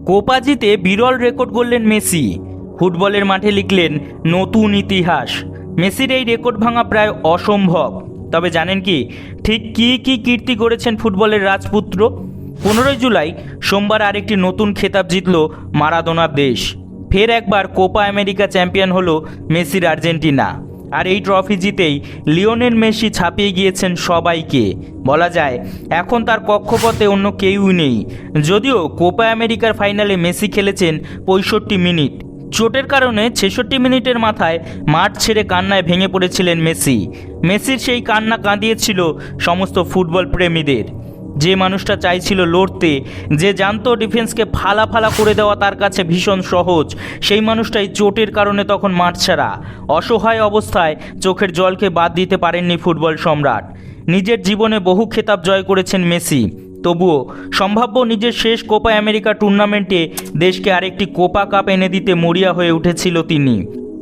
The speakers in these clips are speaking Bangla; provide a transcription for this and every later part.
কোপা জিতে বিরল রেকর্ড গড়লেন মেসি। ফুটবলের মাঠে লিখলেন নতুন ইতিহাস। মেসির এই রেকর্ড ভাঙা প্রায় অসম্ভব। তবে জানেন কি ঠিক কী কীর্তি গড়েছেন ফুটবলের রাজপুত্র? 15 জুলাই সোমবার আরেকটি নতুন খেতাব জিতল মারাদোনার দেশ। ফের একবার কোপা আমেরিকা চ্যাম্পিয়ন হলো মেসির আর্জেন্টিনা। আর এই ট্রফি জিতেই লিওনেল মেসি ছাপিয়ে গিয়েছেন সবাইকে। বলা যায় এখন তার কক্ষপথে অন্য কেউই নেই। যদিও কোপা আমেরিকার ফাইনালে মেসি খেলেছেন 65 মিনিট। চোটের কারণে 66 মিনিটের মাথায় মাঠ ছেড়ে কান্নায় ভেঙে পড়েছিলেন মেসি। মেসির সেই কান্না কাঁদিয়েছিল সমস্ত ফুটবল প্রেমীদের। যে মানুষটা চাইছিল লড়তে, যে জানতো ডিফেন্সকে ফালা ফালা করে দেওয়া তার কাছে ভীষণ সহজ, সেই মানুষটাই চোটের কারণে তখন মাঠ ছাড়া। অসহায় অবস্থায় চোখের জলকে বাদ দিতে পারেননি ফুটবল সম্রাট। নিজের জীবনে বহু খেতাব জয় করেছেন মেসি, তবুও সম্ভাব্য নিজের শেষ কোপা আমেরিকা টুর্নামেন্টে দেশকে আরেকটি কোপা কাপ এনে দিতে মরিয়া হয়ে উঠেছিল তিনি।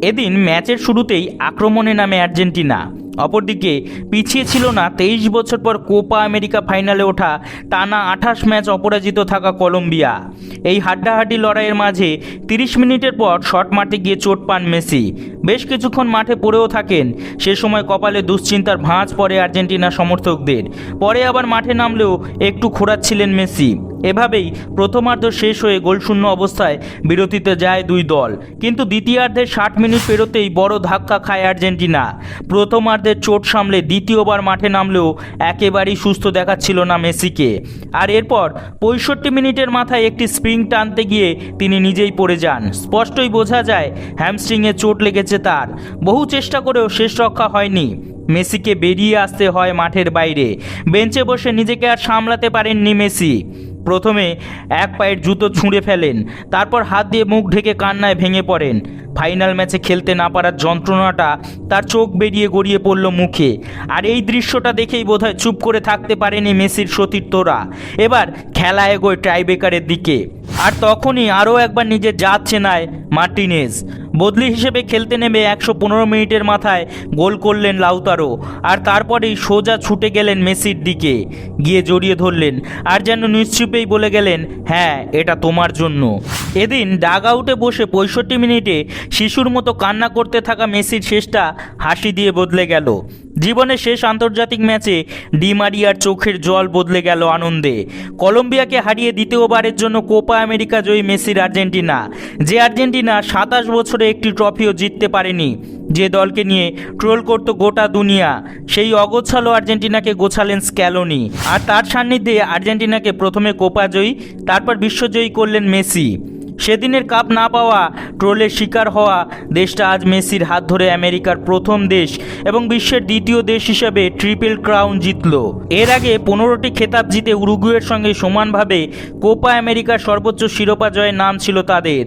এদিন ম্যাচের শুরুতেই আক্রমণে নামে আর্জেন্টিনা। অপরদিকে পিছিয়ে ছিল না 23 বছর পর কোপা আমেরিকা ফাইনালে ওঠা টানা 28 ম্যাচ অপরাজিত থাকা কলম্বিয়া। এই হাড্ডাহাড্ডি লড়াইয়ের মাঝে 30 মিনিটের পর শট মারতে গিয়ে চোট পান মেসি। বেশ কিছুক্ষণ মাঠে পড়েও থাকেন। সে সময় কপালে দুশ্চিন্তার ভাঁজ পড়ে আর্জেন্টিনা সমর্থকদের। পরে আবার মাঠে নামলেও একটু খোঁড়াচ্ছিলেন মেসি। এভাবেই প্রথমার্ধ শেষ হয়ে গোলশূন্য অবস্থায় বিরতিতে যায় দুই দল। কিন্তু দ্বিতীয়ার্ধের 60 মিনিট পেরোতেই বড় ধাক্কা খায় আর্জেন্টিনা। প্রথমার্ধের চোট সামলে দ্বিতীয়বার মাঠে নামলেও একেবারেই সুস্থ দেখাচ্ছিল না মেসিকে। আর এরপর 65 মিনিটের মাথায় একটি স্প্রিং টানতে গিয়ে তিনি নিজেই পড়ে যান। স্পষ্টই বোঝা যায় হ্যামস্ট্রিংয়ে চোট লেগেছে তার। বহু চেষ্টা করেও শেষ রক্ষা হয়নি। মেসিকে বেরিয়ে আসতে হয় মাঠের বাইরে। বেঞ্চে বসে নিজেকে আর সামলাতে পারেননি মেসি। প্রথমে এক পায়ের জুতো ছুঁড়ে ফেলেন, তারপর হাত দিয়ে মুখ ঢেকে কান্নায় ভেঙে পড়েন। ফাইনাল ম্যাচে খেলতে না পারার যন্ত্রণাটা তার চোখ বেরিয়ে গড়িয়ে পড়ল মুখে। আর এই দৃশ্যটা দেখেই বোধহয় চুপ করে থাকতে পারেনি মেসির সতীর্থরা। এবার খেলা এগোয় টাইব্রেকারের দিকে। আর তখনই আরও একবার নিজের জাত চেনায় মার্টিনেজ। বদলি হিসেবে খেলতে নেমে 115 মিনিটের মাথায় গোল করলেন লাউতারো। আর তারপরেই সোজা ছুটে গেলেন মেসির দিকে, গিয়ে জড়িয়ে ধরলেন আর যেন নিশ্চুপেই বলে গেলেন, হ্যাঁ এটা তোমার জন্য। এদিন ডাগ আউটে বসে 65 মিনিটে শিশুর মতো কান্না করতে থাকা মেসির শেষটা হাসি দিয়ে বদলে গেল। জীবনের শেষ আন্তর্জাতিক ম্যাচে ডি মারিয়ার চোখের জল বদলে গেল আনন্দে। কলম্বিয়াকে হারিয়ে দ্বিতীয়বারের জন্য কোপা আমেরিকা জয়ী মেসির আর্জেন্টিনা। যে আর্জেন্টিনা 27 বছরে একটি ট্রফিও জিততে পারেনি, যে দলকে নিয়ে ট্রোল করত গোটা দুনিয়া, সেই অগোছালো আর্জেন্টিনাকে গোছালেন স্ক্যালোনি। আর তার সান্নিধ্যে আর্জেন্টিনাকে প্রথমে কোপা জয়ী, তারপর বিশ্বজয়ী করলেন মেসি। সেদিনের কাপ না পাওয়া, ট্রোলের শিকার হওয়া দেশটা আজ মেসির হাত ধরে আমেরিকার প্রথম দেশ এবং বিশ্বের দ্বিতীয় দেশ হিসেবে ট্রিপল ক্রাউন জিতল। এর আগে 15টি খেতাব জিতে উরুগুয়ের সঙ্গে সমানভাবে কোপা আমেরিকার সর্বোচ্চ শিরোপা জয়ের নাম ছিল তাদের।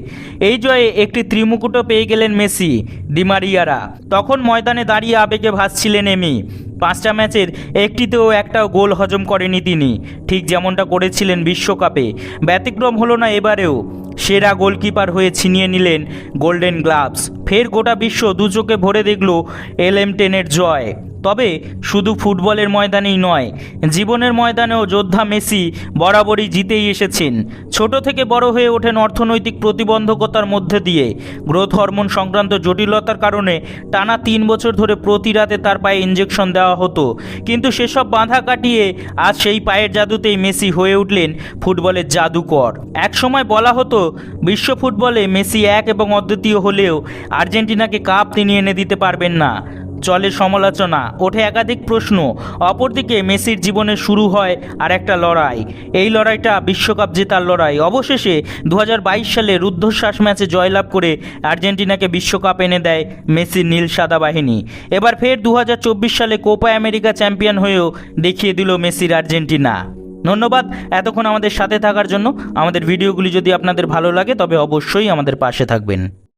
এই জয়ে একটি ত্রিমুকুটও পেয়ে গেলেন মেসি, ডি মারিয়ারা। তখন ময়দানে দাঁড়িয়ে আবেগে ভাসছিলেন এমি। 5টা ম্যাচের একটিতেও একটাও গোল হজম করেনি তিনি, ঠিক যেমনটা করেছিলেন বিশ্বকাপে। ব্যতিক্রম হলো না এবারেও। সেরা গোলকিপার হয়ে ছিনিয়ে নিলেন গোল্ডেন গ্লাভস। ফের গোটা বিশ্ব দু চোখে ভরে দেখল LM10-এর জয়। তবে শুধু ফুটবলের ময়দানেই নয়, জীবনের ময়দানেও যোদ্ধা মেসি বরাবরই জিতেই এসেছেন। ছোট থেকে বড় হয়ে ওঠেন অর্থনৈতিক প্রতিবন্ধকতার মধ্যে দিয়ে। গ্রোথ হরমোন সংক্রান্ত জটিলতার কারণে টানা 3 বছর ধরে প্রতি রাতে তার পায়ে ইঞ্জেকশন দেওয়া হতো। কিন্তু সেসব বাধা কাটিয়ে আজ সেই পায়ের জাদুতেই মেসি হয়ে উঠলেন ফুটবলের জাদুকর। এক সময় বলা হতো বিশ্ব ফুটবলে মেসি এক এবং অদ্বিতীয় হলেও আর্জেন্টিনাকে কাপ তিনি এনে দিতে পারবেন না। চলে সমালোচনা, ওঠে একাধিক প্রশ্ন। অপরদিকে মেসির জীবনে শুরু হয় আর একটা লড়াই। এই লড়াইটা বিশ্বকাপ জেতার লড়াই। অবশেষে 2022 সালে রুদ্ধশ্বাস ম্যাচে জয়লাভ করে আর্জেন্টিনাকে বিশ্বকাপ এনে দেয় মেসির নীল সাদা বাহিনী। এবার ফের 2024 সালে কোপা আমেরিকা চ্যাম্পিয়ন হয়েও দেখিয়ে দিল মেসির আর্জেন্টিনা। ধন্যবাদ এতক্ষণ আমাদের সাথে থাকার জন্য। আমাদের ভিডিওগুলি যদি আপনাদের ভালো লাগে তবে অবশ্যই আমাদের পাশে থাকবেন।